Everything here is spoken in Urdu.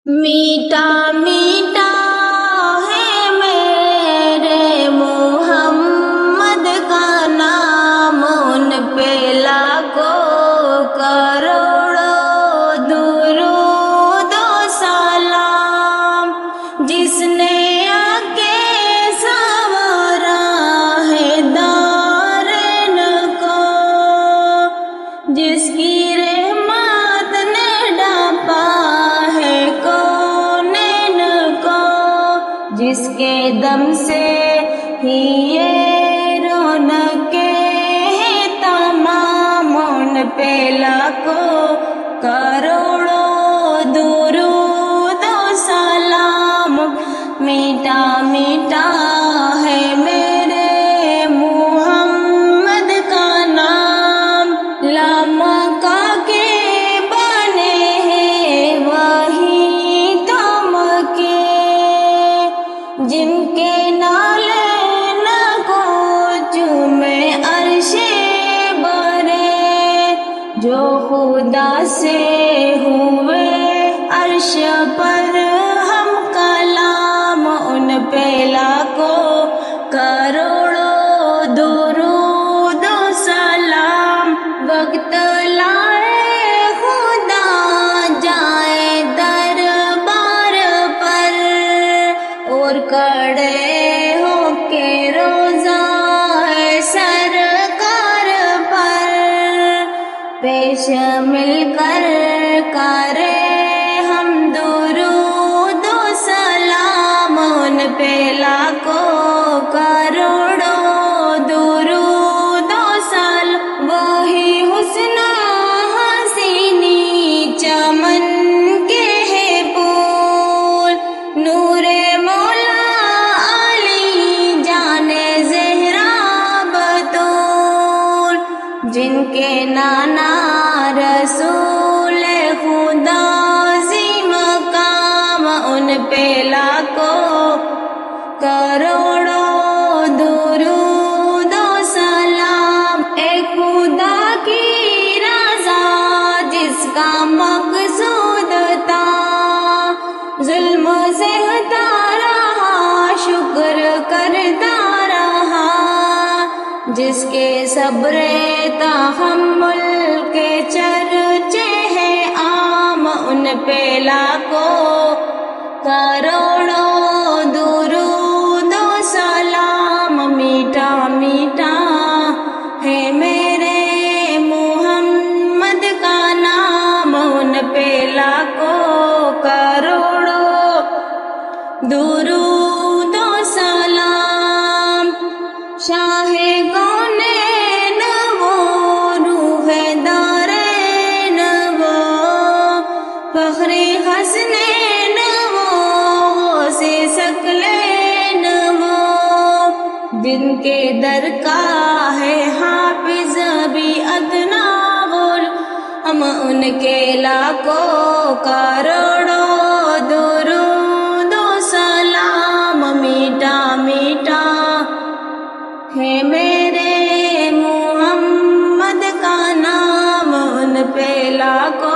میٹھا میٹھا ہے میرے محمد کا نام، ان پہ لاکھوں کروڑوں درود و سلام، جس نے آکے سنوارا ہے دارین کو، جس کی رحمت نے ڈھانپا ہے کونین کو، جس کے دم سے ہی یہ رونقیں ہیں تمام، ان پہ لاکھوں کروڑوں درود و سلام۔ میٹھا میٹھا ہے میرے محمد کا نام، لامکا کے بنے ہیں وہی تم کے، جن کے نالین کو چومے عرش برے، جو خدا سے ہوئے عرش پر ہم کلام، ان پہ لاکھوں کروڑوں درود و سلام۔ وقت لائے خدا جائے دربار پر، اور کھڑے ہو کے روزہ ہے سرکار پر، پیش مل کر کرے ہم درود و سلام، ان پہ لاکھوں کروڑوں درود و سلام۔ وہی حسن حسینی چمن کے ہے پھول، نور مولا علی جان زہرا بطول، جن کے نانا رسول خدا ذی مقام، ان پہ لاکھوں کروڑوں درود و سلام۔ اے خدا کی رضا جس کا مقصود تھا، ظلم سہتا رہا شکر کرتا رہا، جس کے صبر تحمل کے چرچے ہیں عام، ان پہ لاکھوں کروڑوں درود و سلام۔ میٹھا میٹھا ہے میرے محمد کا نام، ان پہ لاکھوں کروڑوں درود و سلام۔ شاہ کونین وہ روح دارین وہ، فخر حسنین وہ، غوث ثقلین وہ، جن کے در کا ہے حافظ بھی ادنا غل، ہم ان کے لاکھوں کروڑوں درود و سلام۔ میٹھا میٹھا ہے میرے محمد کا نام، ان پہ لاکھوں